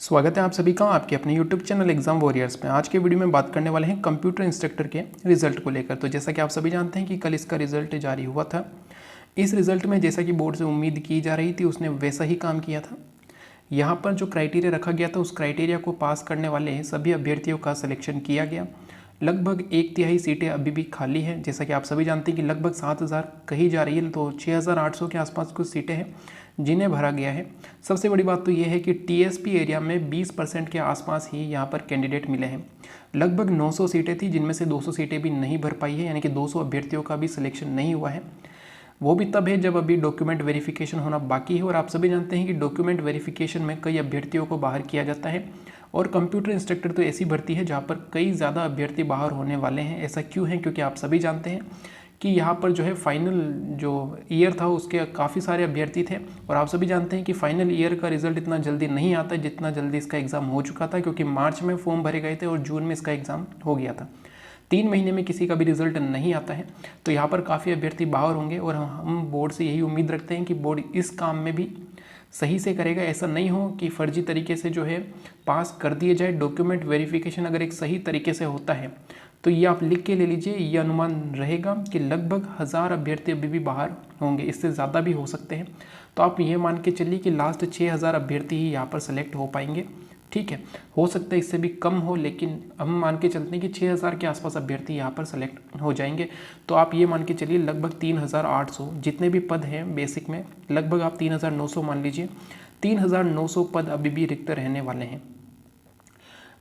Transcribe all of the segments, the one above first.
स्वागत है आप सभी का आपके अपने YouTube चैनल एग्जाम वॉरियर्स में। आज के वीडियो में बात करने वाले हैं कंप्यूटर इंस्ट्रक्टर के रिजल्ट को लेकर। तो जैसा कि आप सभी जानते हैं कि कल इसका रिजल्ट जारी हुआ था। इस रिजल्ट में जैसा कि बोर्ड से उम्मीद की जा रही थी उसने वैसा ही काम किया था। यहाँ पर जो क्राइटेरिया रखा गया था उस क्राइटेरिया को पास करने वाले सभी अभ्यर्थियों का सिलेक्शन किया गया। लगभग 1/3 सीटें अभी भी खाली हैं। जैसा कि आप सभी जानते हैं कि लगभग 7,000 कही जा रही है, तो 6,800 के आसपास कुछ सीटें हैं जिन्हें भरा गया है। सबसे बड़ी बात तो ये है कि टीएसपी एरिया में 20% के आसपास ही यहाँ पर कैंडिडेट मिले हैं। लगभग 900 सीटें थी जिनमें से 200 सीटें भी नहीं भर पाई है, यानी कि 200 अभ्यर्थियों का भी सिलेक्शन नहीं हुआ है। वो भी तब है जब अभी डॉक्यूमेंट वेरिफिकेशन होना बाकी है। और आप सभी जानते हैं कि डॉक्यूमेंट वेरिफिकेशन में कई अभ्यर्थियों को बाहर किया जाता है। और कंप्यूटर इंस्ट्रक्टर तो ऐसी भर्ती है जहाँ पर कई ज़्यादा अभ्यर्थी बाहर होने वाले हैं। ऐसा क्यों है? क्योंकि आप सभी जानते हैं कि यहाँ पर जो है फाइनल जो ईयर था उसके काफ़ी सारे अभ्यर्थी थे। और आप सभी जानते हैं कि फाइनल ईयर का रिजल्ट इतना जल्दी नहीं आता जितना जल्दी इसका एग्ज़ाम हो चुका था, क्योंकि मार्च में फॉर्म भरे गए थे और जून में इसका एग्ज़ाम हो गया था। 3 महीने में किसी का भी रिजल्ट नहीं आता है। तो यहाँ पर काफ़ी अभ्यर्थी बाहर होंगे और हम बोर्ड से यही उम्मीद रखते हैं कि बोर्ड इस काम में भी सही से करेगा। ऐसा नहीं हो कि फर्जी तरीके से जो है पास कर दिए जाए। डॉक्यूमेंट वेरिफिकेशन अगर एक सही तरीके से होता है तो ये आप लिख के ले लीजिए, ये अनुमान रहेगा कि लगभग 1000 अभ्यर्थी अभी भी बाहर होंगे, इससे ज़्यादा भी हो सकते हैं। तो आप ये मान के चलिए कि लास्ट 6000 अभ्यर्थी ही यहाँ पर सेलेक्ट हो पाएंगे। ठीक है, हो सकता है इससे भी कम हो, लेकिन हम मान के चलते हैं कि 6000 के आसपास अभ्यर्थी यहाँ पर सेलेक्ट हो जाएंगे। तो आप ये मान के चलिए लगभग 3800 जितने भी पद हैं बेसिक में, लगभग आप 3900 मान लीजिए। 3900 पद अभी भी रिक्त रहने वाले हैं।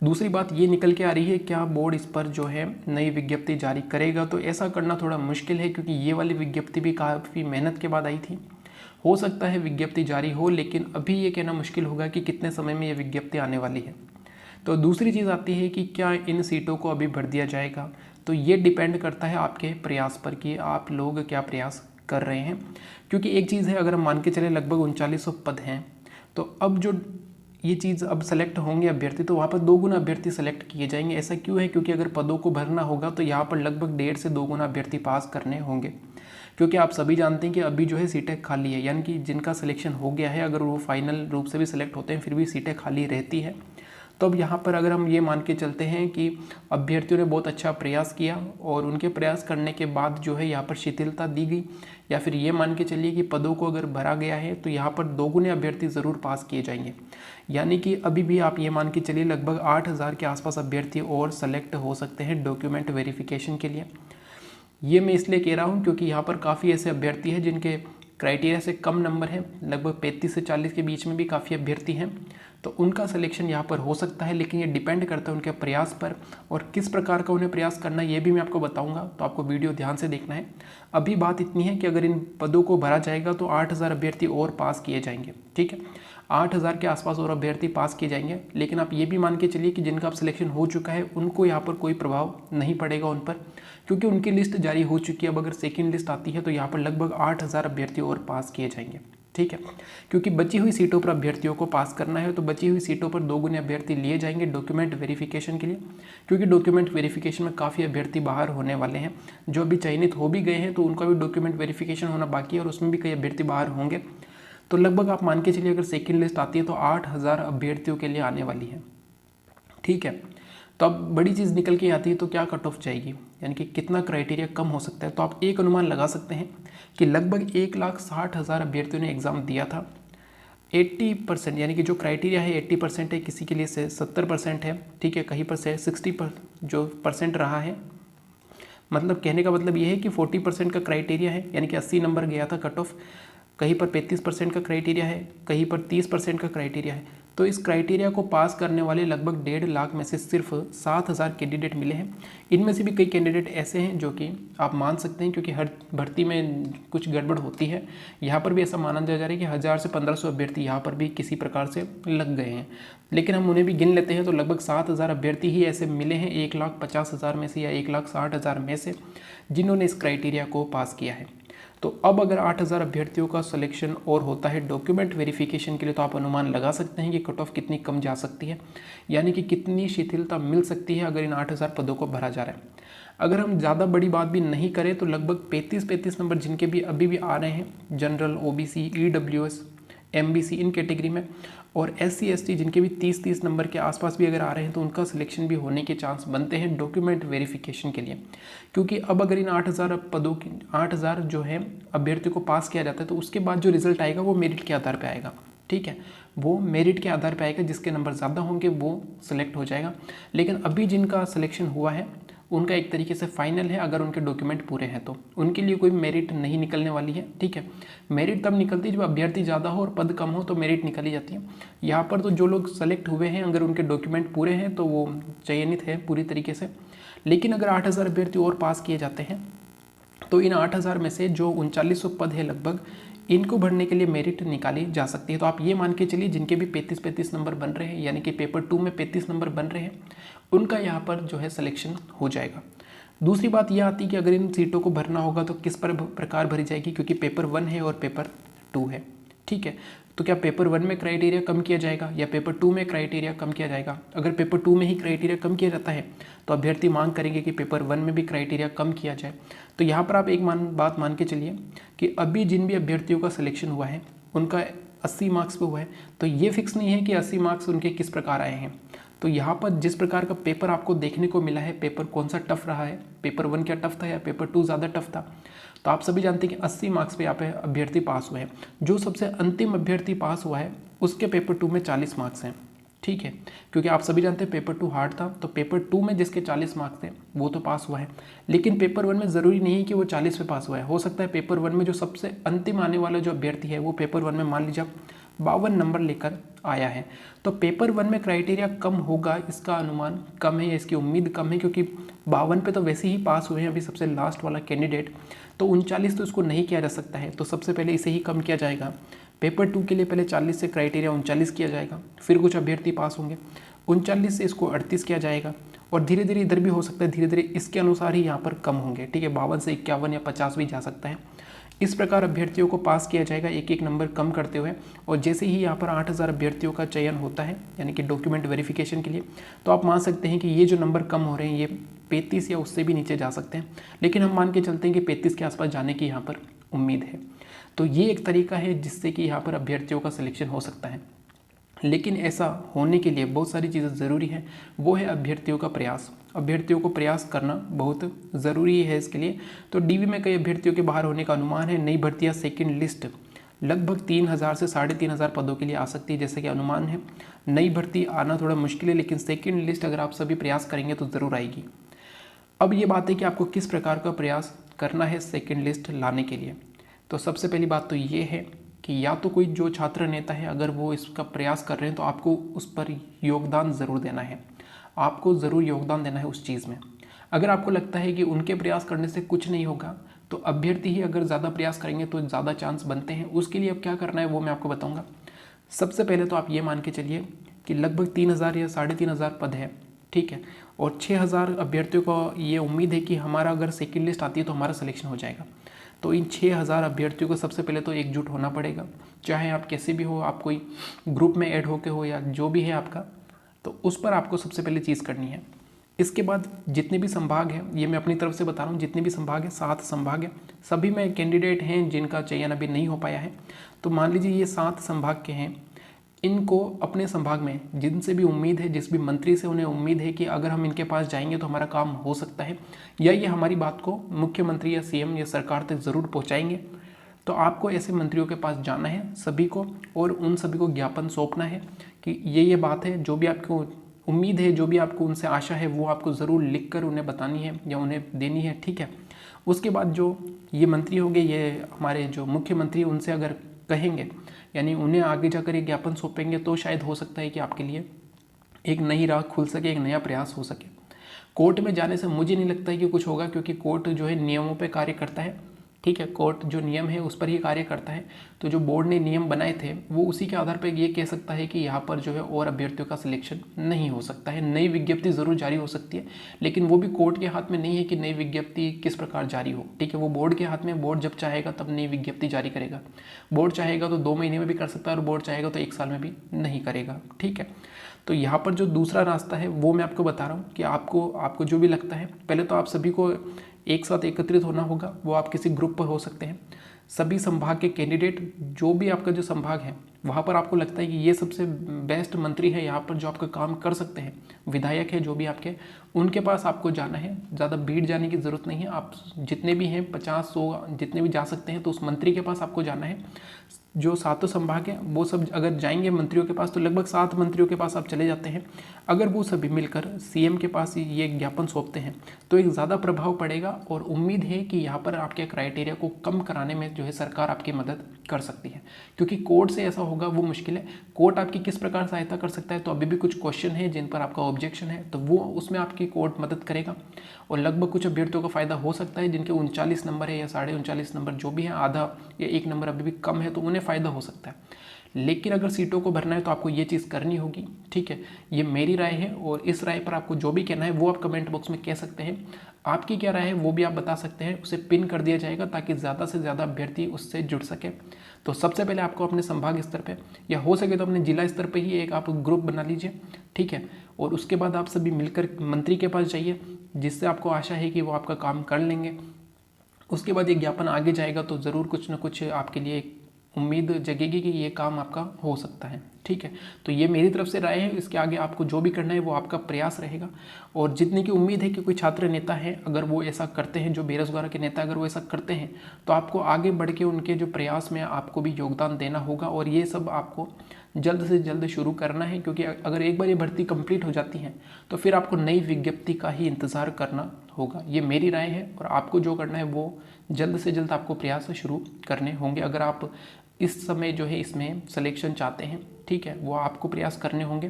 दूसरी बात ये निकल के आ रही है, क्या बोर्ड इस पर जो है नई विज्ञप्ति जारी करेगा? तो ऐसा करना थोड़ा मुश्किल है, क्योंकि ये वाली विज्ञप्ति भी काफ़ी मेहनत के बाद आई थी। हो सकता है विज्ञप्ति जारी हो, लेकिन अभी ये कहना मुश्किल होगा कि कितने समय में ये विज्ञप्ति आने वाली है। तो दूसरी चीज़ आती है कि क्या इन सीटों को अभी भर दिया जाएगा? तो ये डिपेंड करता है आपके प्रयास पर कि आप लोग क्या प्रयास कर रहे हैं। क्योंकि एक चीज़ है, अगर हम मान के चले लगभग 3900 पद हैं, तो अब जो ये चीज़ अब सेलेक्ट होंगे अभ्यर्थी, तो वहाँ पर 2 गुना अभ्यर्थी सेलेक्ट किए जाएंगे। ऐसा क्यों है? क्योंकि अगर पदों को भरना होगा तो यहाँ पर लगभग 1.5 से 2 गुना अभ्यर्थी पास करने होंगे। क्योंकि आप सभी जानते हैं कि अभी जो है सीटें खाली है, यानी कि जिनका सिलेक्शन हो गया है, अगर वो फाइनल रूप से भी सिलेक्ट होते हैं फिर भी सीटें खाली रहती है। तो अब यहाँ पर अगर हम ये मान के चलते हैं कि अभ्यर्थियों ने बहुत अच्छा प्रयास किया और उनके प्रयास करने के बाद जो है यहाँ पर शिथिलता दी गई, या फिर ये मान के चलिए कि पदों को अगर भरा गया है तो यहाँ पर 2 गुने अभ्यर्थी ज़रूर पास किए जाएंगे। यानी कि अभी भी आप ये मान के चलिए लगभग 8000 के आसपास अभ्यर्थी और सेलेक्ट हो सकते हैं डॉक्यूमेंट वेरिफिकेशन के लिए। ये मैं इसलिए कह रहा हूँ क्योंकि यहाँ पर काफ़ी ऐसे अभ्यर्थी हैं जिनके क्राइटेरिया से कम नंबर हैं, लगभग 35 से 40 के बीच में भी काफ़ी अभ्यर्थी हैं। तो उनका सिलेक्शन यहाँ पर हो सकता है, लेकिन ये डिपेंड करता है उनके प्रयास पर और किस प्रकार का उन्हें प्रयास करना है, ये भी मैं आपको बताऊंगा। तो आपको वीडियो ध्यान से देखना है। अभी बात इतनी है कि अगर इन पदों को भरा जाएगा तो 8000 अभ्यर्थी और पास किए जाएंगे। ठीक है, 8000 के आसपास और अभ्यर्थी पास किए जाएंगे। लेकिन आप ये भी मान के चलिए कि जिनका अब सिलेक्शन हो चुका है उनको यहाँ पर कोई प्रभाव नहीं पड़ेगा उन पर, क्योंकि उनकी लिस्ट जारी हो चुकी है। अब अगर सेकेंड लिस्ट आती है तो यहाँ पर लगभग 8000 अभ्यर्थी और पास किए जाएंगे। ठीक है, क्योंकि बची हुई सीटों पर अभ्यर्थियों को पास करना है, तो बची हुई सीटों पर 2 गुने अभ्यर्थी लिए जाएंगे डॉक्यूमेंट वेरिफिकेशन के लिए। क्योंकि डॉक्यूमेंट वेरिफिकेशन में काफ़ी अभ्यर्थी बाहर होने वाले हैं। जो अभी चयनित हो भी गए हैं तो उनका भी डॉक्यूमेंट वेरिफिकेशन होना बाकी है और उसमें भी कई अभ्यर्थी बाहर होंगे। तो लगभग आप मान के चलिए अगर सेकेंड लिस्ट आती है तो 8000 अभ्यर्थियों के लिए आने वाली है। ठीक है, तो अब बड़ी चीज़ निकल के आती है, तो क्या कट ऑफ जाएगी, यानी कि कितना क्राइटेरिया कम हो सकता है? तो आप एक अनुमान लगा सकते हैं कि लगभग 1,60,000 अभ्यर्थियों ने एग्ज़ाम दिया था। 80% यानी कि जो क्राइटेरिया है 80% है, किसी के लिए से 70% है। ठीक है, कहीं पर से 60 जो परसेंट रहा है। मतलब कहने का मतलब ये है कि 40% का क्राइटेरिया है, यानी कि 80 नंबर गया था कट ऑफ। कहीं पर 35% का क्राइटेरिया है, कहीं पर 30% का क्राइटेरिया है। तो इस क्राइटेरिया को पास करने वाले लगभग 1.5 लाख में से सिर्फ 7000 कैंडिडेट मिले हैं। इनमें से भी कई कैंडिडेट ऐसे हैं जो कि आप मान सकते हैं, क्योंकि हर भर्ती में कुछ गड़बड़ होती है। यहाँ पर भी ऐसा माना जा रहा है कि 1000 से 1500 अभ्यर्थी यहाँ पर भी किसी प्रकार से लग गए हैं। लेकिन हम उन्हें भी गिन लेते हैं तो लगभग 7000 अभ्यर्थी ही ऐसे मिले हैं 1,50,000 में से या 1,60,000 में से, जिन्होंने इस क्राइटेरिया को पास किया है। तो अब अगर 8000 अभ्यर्थियों का सिलेक्शन और होता है डॉक्यूमेंट वेरिफिकेशन के लिए, तो आप अनुमान लगा सकते हैं कि कट ऑफ कितनी कम जा सकती है, यानी कि कितनी शिथिलता मिल सकती है अगर इन 8000 पदों को भरा जा रहा है। अगर हम ज़्यादा बड़ी बात भी नहीं करें तो लगभग 35 नंबर जिनके भी अभी भी आ रहे हैं, जनरल, ओबीसी, ईडब्ल्यूएस, MBC इन कैटेगरी में, और SC ST जिनके भी 30 नंबर के आसपास भी अगर आ रहे हैं तो उनका सिलेक्शन भी होने के चांस बनते हैं डॉक्यूमेंट वेरिफिकेशन के लिए। क्योंकि अब अगर इन 8000 पदों की 8000 जो है अभ्यर्थियों को पास किया जाता है तो उसके बाद जो रिजल्ट आएगा वो मेरिट के आधार पर आएगा, ठीक है, वो मेरिट के आधार पर आएगा, जिसके नंबर ज़्यादा होंगे वो सिलेक्ट हो जाएगा। लेकिन अभी जिनका सिलेक्शन हुआ है उनका एक तरीके से फाइनल है, अगर उनके डॉक्यूमेंट पूरे हैं तो उनके लिए कोई मेरिट नहीं निकलने वाली है, ठीक है। मेरिट तब निकलती है जब अभ्यर्थी ज़्यादा हो और पद कम हो तो मेरिट निकली जाती है। यहाँ पर तो जो लोग सेलेक्ट हुए हैं अगर उनके डॉक्यूमेंट पूरे हैं तो वो चयनित है पूरी तरीके से। लेकिन अगर 8000 अभ्यर्थी और पास किए जाते हैं तो इन 8000 में से जो 3900 पद है लगभग, इनको भरने के लिए मेरिट निकाली जा सकती है। तो आप ये मान के चलिए जिनके भी 35 नंबर बन रहे हैं, यानी कि पेपर 2 में 35 नंबर बन रहे हैं, उनका यहाँ पर जो है सिलेक्शन हो जाएगा। दूसरी बात यह आती है कि अगर इन सीटों को भरना होगा तो किस प्रकार भरी जाएगी, क्योंकि पेपर 1 है और पेपर 2 है, ठीक है। तो क्या पेपर 1 में क्राइटेरिया कम किया जाएगा या पेपर 2 में क्राइटेरिया कम किया जाएगा? अगर पेपर 2 में ही क्राइटेरिया कम किया जाता है तो अभ्यर्थी मांग करेंगे कि पेपर 1 में भी क्राइटेरिया कम किया जाए। तो यहाँ पर आप एक बात मान के चलिए कि अभी जिन भी अभ्यर्थियों का सिलेक्शन हुआ है उनका 80 मार्क्स पे हुआ है, तो ये फिक्स नहीं है कि 80 मार्क्स उनके किस प्रकार आए हैं। तो यहाँ पर जिस प्रकार का पेपर आपको देखने को मिला है, पेपर कौन सा टफ रहा है, पेपर 1 क्या टफ था या पेपर 2 ज़्यादा टफ था, तो आप सभी जानते हैं कि 80 मार्क्स पे यहाँ पे अभ्यर्थी पास हुए हैं। जो सबसे अंतिम अभ्यर्थी पास हुआ है उसके पेपर 2 में 40 मार्क्स हैं, ठीक है, क्योंकि आप सभी जानते हैं पेपर 2 हार्ड था, तो पेपर 2 में जिसके 40 मार्क्स थे वो तो पास हुआ है। लेकिन पेपर 1 में ज़रूरी नहीं है कि वो 40 पे पास हुआ है, हो सकता है पेपर 1 में जो सबसे अंतिम आने वाला जो अभ्यर्थी है वो पेपर 1 में मान लीजिए 52 नंबर लेकर आया है, तो पेपर 1 में क्राइटेरिया कम होगा, इसका अनुमान कम है या इसकी उम्मीद कम है, क्योंकि 52 पे तो वैसे ही पास हुए हैं अभी सबसे लास्ट वाला कैंडिडेट, तो 39 तो इसको नहीं किया जा सकता है, तो सबसे पहले इसे ही कम किया जाएगा। पेपर 2 के लिए पहले 40 से क्राइटेरिया 39 किया जाएगा, फिर कुछ अभ्यर्थी पास होंगे, 39 से इसको 38 किया जाएगा, और धीरे धीरे इधर भी हो सकता है, धीरे धीरे इसके अनुसार ही यहाँ पर कम होंगे, ठीक है, 52 से 51 या 50 भी जा सकता है। इस प्रकार अभ्यर्थियों को पास किया जाएगा एक एक नंबर कम करते हुए, और जैसे ही यहाँ पर 8000 अभ्यर्थियों का चयन होता है यानी कि डॉक्यूमेंट वेरिफिकेशन के लिए, तो आप मान सकते हैं कि ये जो नंबर कम हो रहे हैं ये 35 या उससे भी नीचे जा सकते हैं, लेकिन हम मान के चलते हैं कि 35 के आसपास जाने की यहाँ पर उम्मीद है। तो ये एक तरीका है जिससे कि यहाँ पर अभ्यर्थियों का सिलेक्शन हो सकता है। लेकिन ऐसा होने के लिए बहुत सारी चीज़ें ज़रूरी हैं, वो है अभ्यर्थियों का प्रयास। अभ्यर्थियों को प्रयास करना बहुत ज़रूरी है इसके लिए। तो डीवी में कई अभ्यर्थियों के बाहर होने का अनुमान है। नई भर्तियाँ सेकंड लिस्ट लगभग 3000 से 3500 पदों के लिए आ सकती है, जैसे कि अनुमान है। नई भर्ती आना थोड़ा मुश्किल है, लेकिन सेकंड लिस्ट अगर आप सभी प्रयास करेंगे तो ज़रूर आएगी। अब ये बात है कि आपको किस प्रकार का प्रयास करना है सेकंड लिस्ट लाने के लिए। तो सबसे पहली बात तो ये है कि या तो कोई जो छात्र नेता है अगर वो इसका प्रयास कर रहे हैं तो आपको उस पर योगदान ज़रूर देना है, आपको ज़रूर योगदान देना है उस चीज़ में। अगर आपको लगता है कि उनके प्रयास करने से कुछ नहीं होगा तो अभ्यर्थी ही अगर ज़्यादा प्रयास करेंगे तो ज़्यादा चांस बनते हैं। उसके लिए अब क्या करना है वो मैं आपको बताऊँगा। सबसे पहले तो आप ये मान के चलिए कि लगभग 3000 या 3500 पद है, ठीक है, और 6000 अभ्यर्थियों को ये उम्मीद है कि हमारा अगर सेकेंड लिस्ट आती है तो हमारा सिलेक्शन हो जाएगा। तो इन 6000 अभ्यर्थियों को सबसे पहले तो एकजुट होना पड़ेगा, चाहे आप कैसे भी हो, आप कोई ग्रुप में ऐड होके हो या जो भी है आपका, तो उस पर आपको सबसे पहले चीज़ करनी है। इसके बाद जितने भी संभाग हैं, ये मैं अपनी तरफ से बता रहा हूँ, जितने भी संभाग हैं 7 संभाग हैं, सभी में कैंडिडेट हैं जिनका चयन अभी नहीं हो पाया है। तो मान लीजिए ये 7 संभाग के हैं, इनको अपने संभाग में जिनसे भी उम्मीद है, जिस भी मंत्री से उन्हें उम्मीद है कि अगर हम इनके पास जाएंगे तो हमारा काम हो सकता है, या ये हमारी बात को मुख्यमंत्री या सीएम या सरकार तक ज़रूर पहुंचाएंगे, तो आपको ऐसे मंत्रियों के पास जाना है सभी को, और उन सभी को ज्ञापन सौंपना है कि ये बात है, जो भी आपको उम्मीद है, जो भी आपको उनसे आशा है, वो आपको ज़रूर लिख कर उन्हें बतानी है या उन्हें देनी है, ठीक है। उसके बाद जो ये मंत्री होंगे, ये हमारे जो मुख्यमंत्री, उनसे अगर कहेंगे यानी उन्हें आगे जाकर एक ज्ञापन सौंपेंगे तो शायद हो सकता है कि आपके लिए एक नई राह खुल सके, एक नया प्रयास हो सके। कोर्ट में जाने से मुझे नहीं लगता है कि कुछ होगा, क्योंकि कोर्ट जो है नियमों पे कार्य करता है, ठीक है, कोर्ट जो नियम है उस पर ही कार्य करता है। तो जो बोर्ड ने नियम बनाए थे वो उसी के आधार पर ये कह सकता है कि यहाँ पर जो है और अभ्यर्थियों का सिलेक्शन नहीं हो सकता है। नई विज्ञप्ति ज़रूर जारी हो सकती है, लेकिन वो भी कोर्ट के हाथ में नहीं है कि नई विज्ञप्ति किस प्रकार जारी हो, ठीक है, वो बोर्ड के हाथ में। बोर्ड जब चाहेगा तब नई विज्ञप्ति जारी करेगा। बोर्ड चाहेगा तो 2 महीने में भी कर सकता है और बोर्ड चाहेगा तो 1 साल में भी नहीं करेगा, ठीक है। तो यहाँ पर जो दूसरा रास्ता है वो मैं आपको बता रहा हूँ कि आपको जो भी लगता है, पहले तो आप सभी को एक साथ एकत्रित होना होगा। वो आप किसी ग्रुप पर हो सकते हैं, सभी संभाग के कैंडिडेट, जो भी आपका जो संभाग है वहाँ पर आपको लगता है कि ये सबसे बेस्ट मंत्री है यहाँ पर जो आपका काम कर सकते हैं, विधायक है जो भी आपके, उनके पास आपको जाना है। ज़्यादा भीड़ जाने की ज़रूरत नहीं है, आप जितने भी हैं 50-100 जितने भी जा सकते हैं तो उस मंत्री के पास आपको जाना है। जो 7 संभाग हैं वो सब अगर जाएंगे मंत्रियों के पास तो लगभग 7 मंत्रियों के पास आप चले जाते हैं। अगर वो सभी मिलकर सीएम के पास ये ज्ञापन सौंपते हैं तो एक ज़्यादा प्रभाव पड़ेगा और उम्मीद है कि यहाँ पर आपके क्राइटेरिया को कम कराने में जो है सरकार आपकी मदद कर सकती है। क्योंकि कोर्ट से ऐसा होगा वो मुश्किल है। कोर्ट आपकी किस प्रकार सहायता कर सकता है, तो अभी भी कुछ क्वेश्चन है जिन पर आपका ऑब्जेक्शन है, तो वो उसमें आपकी कोर्ट मदद करेगा। और लगभग कुछ अभ्यर्थियों का फायदा हो सकता है जिनके 39 नंबर है या 39.5 नंबर जो भी है, आधा या 1 नंबर अभी भी कम है, तो उन्हें फ़ायदा हो सकता है। लेकिन अगर सीटों को भरना है तो आपको ये चीज़ करनी होगी, ठीक है। ये मेरी राय है और इस राय पर आपको जो भी कहना है वो आप कमेंट बॉक्स में कह सकते हैं। आपकी क्या राय है वो भी आप बता सकते हैं, उसे पिन कर दिया जाएगा ताकि ज़्यादा से ज़्यादा अभ्यर्थी उससे जुड़ सके। तो सबसे पहले आपको अपने संभाग स्तर पे या हो सके तो अपने जिला स्तर पे ही एक आप ग्रुप बना लीजिए, ठीक है। और उसके बाद आप सभी मिलकर मंत्री के पास जाइए, जिससे आपको आशा है कि वो आपका काम कर लेंगे। उसके बाद ये ज्ञापन आगे जाएगा तो ज़रूर कुछ ना कुछ आपके लिए उम्मीद जगेगी कि ये काम आपका हो सकता है, ठीक है। तो ये मेरी तरफ से राय है, इसके आगे आपको जो भी करना है वो आपका प्रयास रहेगा। और जितने की उम्मीद है कि कोई छात्र नेता है अगर वो ऐसा करते हैं, जो बेरोजगार के नेता अगर वो ऐसा करते हैं, तो आपको आगे बढ़ के उनके जो प्रयास में आपको भी योगदान देना होगा। और ये सब आपको जल्द से जल्द शुरू करना है, क्योंकि अगर एक बार ये भर्ती कंप्लीट हो जाती है तो फिर आपको नई विज्ञप्ति का ही इंतज़ार करना होगा। ये मेरी राय है और आपको जो करना है वो जल्द से जल्द आपको प्रयास शुरू करने होंगे। अगर आप इस समय जो है इसमें सिलेक्शन चाहते हैं, ठीक है, वो आपको प्रयास करने होंगे।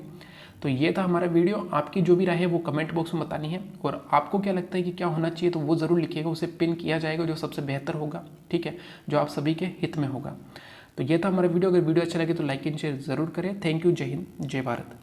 तो ये था हमारा वीडियो। आपकी जो भी राय है वो कमेंट बॉक्स में बतानी है और आपको क्या लगता है कि क्या होना चाहिए तो वो ज़रूर लिखिएगा, उसे पिन किया जाएगा जो सबसे बेहतर होगा, ठीक है, जो आप सभी के हित में होगा। तो ये था हमारा वीडियो। अगर वीडियो अच्छा लगे तो लाइक एंड शेयर ज़रूर करें। Thank you. जय हिंद, जय भारत।